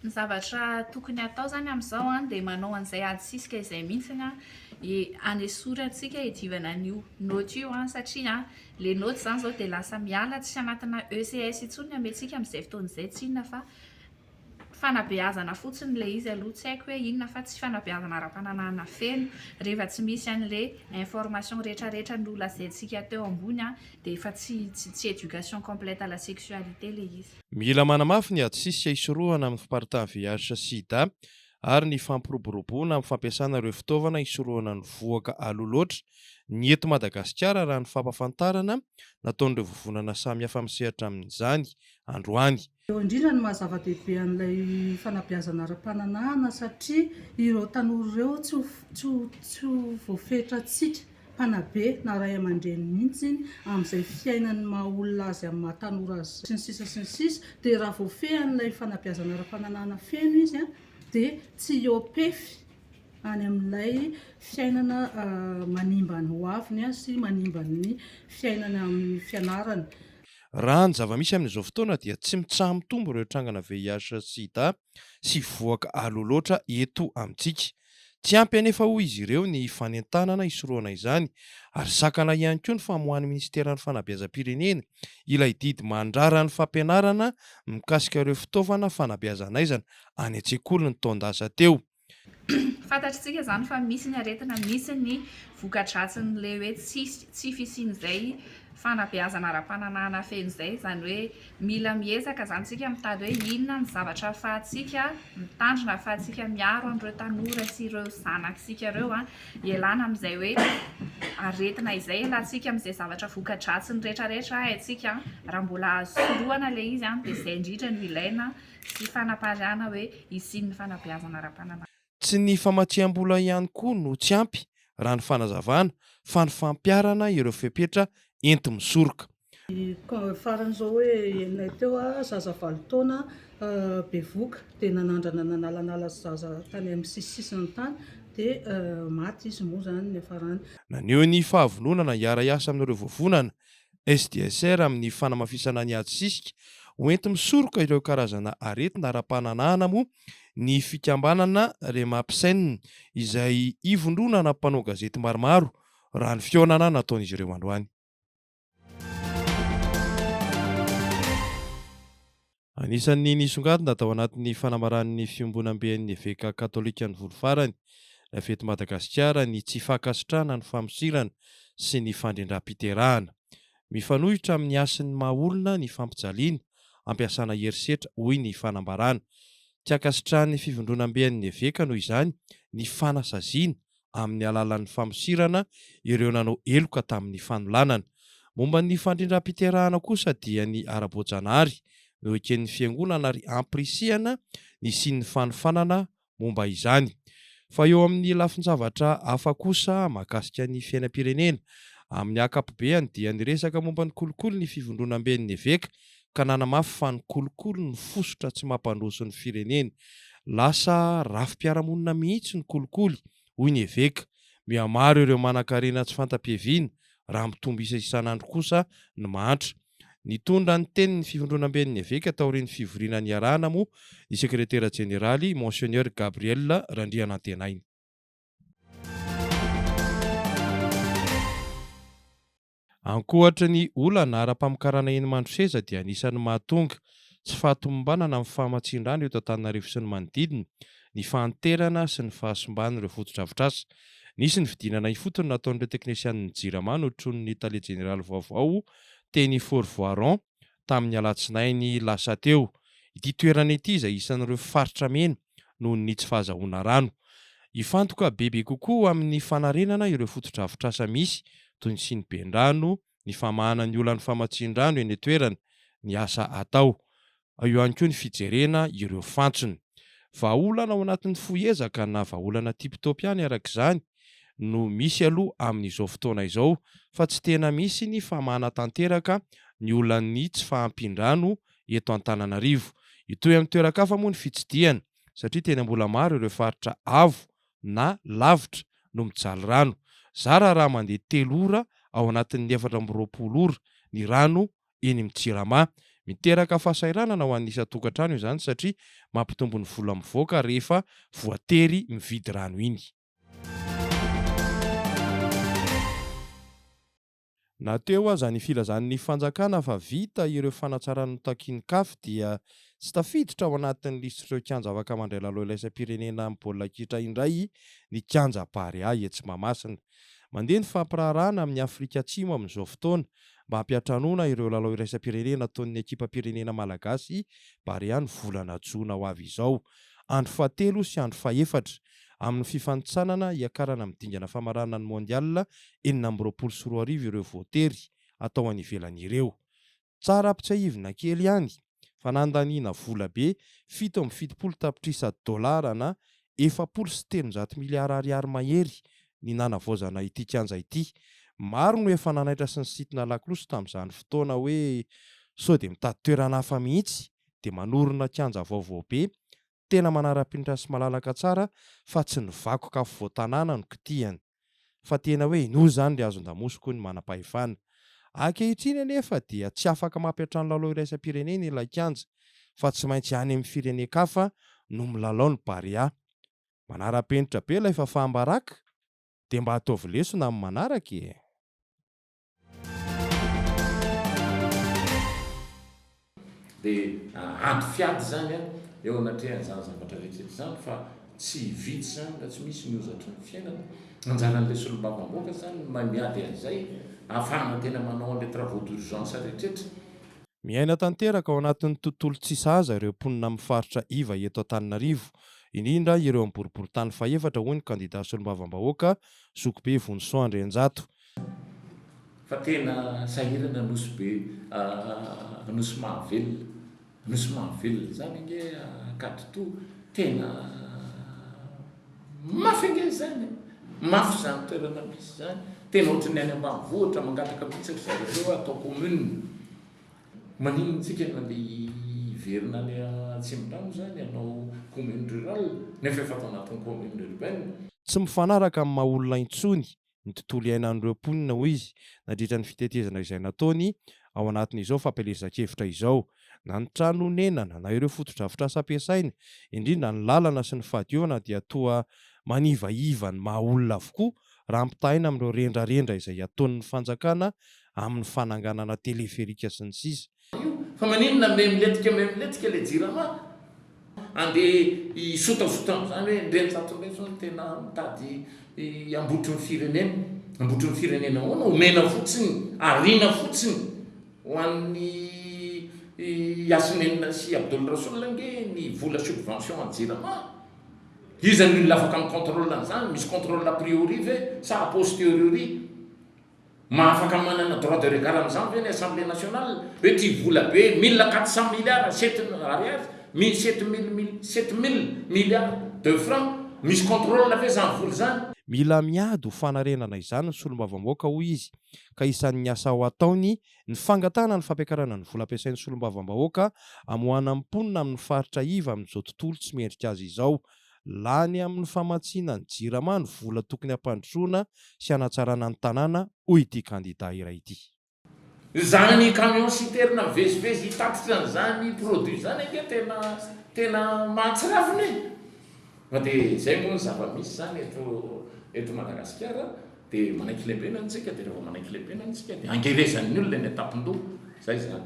Ny zavatra tokony atao zany amin'izao a de manao an'izay adisisika izay mihitsiny a hanesorantsika hiadivana an'io naoty io a satria le naoty zany zao de lasa miala tsy anatina ECS intsony amentsika amin'izay fotoana izay tsy inona fa fanabeazana fotsiny le izy aloha tsy haiko hoe inona fa tsy fanabeazana ara-pananana feno rehefa tsy misy an'le information rehetrarehetra no lazaintsika teo ambony a de efa tsy éducation complète à la sexualité le izy. Mila manamafy ny atsisy isorohana amin'ny fiparitana VIH sida ary ny fampiroboroboana amin'ny fampiasana ireo fitaovana isorohana ny voaka aloloatra ny eto Madagasikara raha ny fampafantarana nataon'ireo vovonana samihafa misehatra amin'izany androany. Eo indrindra ny mahazava-dehibe an'ilay fanabeazana ara-pananahana satria ireo tanora ireo tsy voafetratsika mpanabe na ray aman-dreny mihitsy amin'izay fiainany maha olona azy amin'ny mahatanora azy sy ny sisa dia raha voafehan'ilay fanabeazana ara-pananahana feno izy a dia tsy iopefy any amin'ilay fiainana manimba ny hoaviny a sy manimba ny fiainana amin'ny fianarany. Raha ny zava-misy amin'izao fotoana dia tsy mitsaha-mitombo ireo trangana VIH sida sy voaka aloloatra eto amintsika. Tsy ampy anefa hoy izy ireo ny fanentanana isorohana izany ary sakana ihany koa ny famohan'ny ministeran'ny fanabeazam-pirenena ilay didy mandrara ny fampianarana mikasika ireo fitaovana fanabeazanaizana any an-tsekoly ny taon-dasa teo. Fantatritsika zany fa misy ny aretina, misy ny voka-dratsin'le hoe tsy fisian'izay fanabeazana ara-pananahana feno izay, zany hoe mila miezaka zany tsika mitady hoe inona ny zavatra ahafahantsika mitandrina, ahafahantsika miaro an'ireo tanora sy ireo zanakitsika ireo a ialana amin'izay hoe aretina izay, ialatsika amin'izay zavatra voka-dratsiny rehetrarehetra haintsika raha mbola azo sorohana le izy a dia izay indrindra no ilaina sy fanapariana hoe isin'ny fanabeazana ara-pananahana. Tsy ny famatsiam-bola ihany koa no tsy ampy raha ny fanazavana fa ny fampiarana ireo fepetra enti-misoroka. Faran'izao hoe enina teo a zaza 7 taona bevoka dia nanandrana nanalanala zaza tany amin'ny sisisisiny tany dia maty izy moa zany ny farany. Naneho ny fahavononana hiara-iasa amin'ireo vovonana SDSR amin'ny fanamafisana ny atsisika hoenti-misoroka ireo karazana aretina ara-pananahana moa ny fikambanana Remapsen izay ivondronana mpanao gazety maromaro raha ny fionana nataon'izy ireo androany. Anisan'ny nisongadina tao anatin'ny fanamaran'ny fiombonam-ben'ny eveka katolika ny volofarany rafeto Madagasikara ny tsy fankasitrahana ny famusirana sy ny fandrindram-piterahana. Mifanohitra amin'ny asin'ny mahaolona ny fampijaliana ampiasana herisetra hoy ny fanambarana. Tsy ankasitrahan'ny fivondronam-ben'ny eveka noho izany ny fanasaziana amin'ny alalan'ny famusirana ireo nanao eloka tamin'ny fanolanana. Momba ny fandrindram-piterahana kosa dia ny ara-boajanahary no eken'ny fiangonana ary ampirisihana ny sin'ny fanofanana momba izany. Fa eo amin'ny lafin-javatra hafa kosa mahakasika ny fiainam-pirenena amin'ny ankapobeny dia ny resaka momba ny kolokolo ny fivondronam-ben'ny eveka ka nanamafy fa ny kolokolo ny fosotra tsy mampandroso ny firenena. Lasa rafim-piaramonina mihitsy ny kolokolo hoy ny eveka. Mihamaro ireo manan-karena tsy fantam-piaviana raha mitombo isa isan'andro kosa ny mantra. Nitondra ny tenin'ny fivondronam-ben'ny eveka taorian'ny fivoriana ny arahana moa ny sekretera jeneraly Monseigneur Gabriel Randrianantenaina. Ankoatra ny olana ara-pamokarana eny Mandroseza dia anisan'ny mahatonga tsy fahatomombanana amin'ny fahamatsian-drano eto Antananarivo sy ny manodidina ny fahanterana sy ny fahasomban'ireo foto-drafitrasa. Nisy ny vidinana ifotony nataon'ireo teknisian'ny jirama nohotron'ny Italia Jeneraly vaovao teny Fort-Voiron tamin'ny alatsinainy lasa teo. Ity toerana ity izay isan'ireo faritra mena noho ny tsy fahazahoana rano. Ifantoka bebe kokoa amin'ny fanarenana ireo foto-drafitrasa misy toy ny Sinibendrano, ny famahana ny olana famatsian-drano eny toerana, ny asa atao. Eo ihany koa ny fijerena ireo fantsony. Vahaolana ao anatin'ny foezaka na vahaolana tipitopy arak'izany no misy aloha amin'izao fotoana izao, fa tsy tena misy ny famahana tanteraka ny olan'ny tsy fahampin-drano eto Antananarivo. Itoy amin'ny toeran-kafa moa ny fitsidiana satria tena mbola maro ireo faritra avo na lavitra no mijaly rano. Zara raha mandeha 3 ora ao anatin'ny 420 ora ny rano eny Tsirama. Miteraka fahasairanana ho an'ny isan-tokantrano izany satria mampitombo ny vola mivoaka rehefa voatery mividy rano iny. Nateo aza ny filazan'ny fanjakana fa vita ireo fanatsaran'ny takian-kafy dia tsy tafiditra ao anatin'ny lisitrireo kianja afaka mandray lalao iraisam-pirenena amin'ny baolina kitra indray ny kianja Barea etsy Mahamasina. Mandeha ny fampirarana amin'ny Afrika Atsimo amin'izao fotoana mba hampiatranoana ireo lalao iraisam-pirenena ataon'ny ekipa-pirenena malagasy Barea ny volana Jona ho avy izao. Andro fahatelo sy andro fahaefatra amin'ny fifantsanana iakarana amin'ny dingana famarana ny mondial 2024 ireo voatery atao any ivelan'ireo. Tsara ampitsahivina kely ihany fa nandaniana vola be 770 tapitrisa dolara na 4,3 miliara ariary mahery ny nanavaozana ity kianja ity. Maro no efa nanaitra sy ny sitina laklosy tamin'izany fotoana hoe sao dia mitady toerana hafa mihitsy dia manorina kianja vaovao be tena manara-penitra sy malalaka tsara fa tsy ny vakoka voatanana no kitihany. Fa tena hoe ino izany ilay azon-damosiko ny manam-pahefana. Ankehitriny anefa dia tsy afaka mampiatrano lalao iraisam-pirenena ilay kianja fa tsy maintsy any amin'ny firenen-kafa no milalao ny Barea. Manara-penitra be ilay fahambaraka dia mba ataovy lesona amin'ny manaraka e. Dia anto fiady zany eo anatrehan' izany zavatra rehetra izany fa tsy vitsy zany na tsy misy miozatra ny fiainana. Anjaran'ilay solombavamboaka zany miady an'izay ahafahana tena manao an'ilay travaux d'urgence rehetraretra. Miaina tanteraka ao anatin'ny tontolo tsy saza ireo mponina amin'ny faritra iva eto Antananarivo, indrindra ireo amin'ny boriboritany fahaefatra hoy ny kandida solombavambahoaka Zokobe Vonso Andrianjato. Fa tena sahirana nosy be nosy mahavelona. Nosy mahavelona zany nge Akatoto tena mafy ange zany. Mafy zany toerana misy zany. Tena ohatry ny any ambanivohitra mangataka mihitsy zareo atao commune. Maninona tsika nandeha hiverina any Atsimondrano zany hanao commune rurale nefa efa atao anatin'ny commune urbaine. Tsy mifanaraka amin'ny maha-olona intsony ny tontolo iainan'ireo mponina hoy izy nandritra ny fitetezana izay nataony ao anatin'izao fampelezan-kevitra izao. Na ny trano nenana na ireo foto-drafitr'asa ampiasaina indrindra ny lalana sy ny fahadiovana dia toa manivaiva ny maha-olona avokoa raha ampitahaina amin'ireo rendrarendra izay ataon'ny fanjakana amin'ny fananganana teleferika sy ny sisa. Fa maninona miletika ilay jirama andeha isotasota amin'izany hoe ndrenjatoreso tena mitady ambotry ny firenena. Ambotry ny firenena hoana omena fotsiny, ariana fotsiny ho an'ny Yasinena sy Abdul Rasoul nge ny vola subvention an jirama. Izy ny olona afaka amin'ny contrôle an'izany, misy contrôle a priori ve sa a posteriori. Mahafaka manana droit de regard amin'izany ve ny Assemblée nationale hoe ty vola be 1400 milliards 7,000 milliards de francs misy contrôle ve zany vola zany. Mila miady ho fanarenana izany ny solombavamboaka hoy izy ka isan'ny asa ho ataony ny fangatana ny fampiakarana ny vola ampiasain'ny solombavambahoaka amoahana mponina amin'ny faritra iva amin'izao tontolo tsy mendrika azy izao. Lany amin'ny famatsiana ny jirama ny vola tokony hampandrosoana sy hanatsarana ny tanàna hoy ity kandida iray ity. Zany camion citerne vezivezy hitatitra an'izany produit zany ange tena mahatsiravina e. Fa dia izay moa ny zava-misy zany eto Madagasikara dia manaiky lembena antsika dia rehefa manaiky lembena antsika dia angerezan'ny olona ny etapin-doha. Zay zany.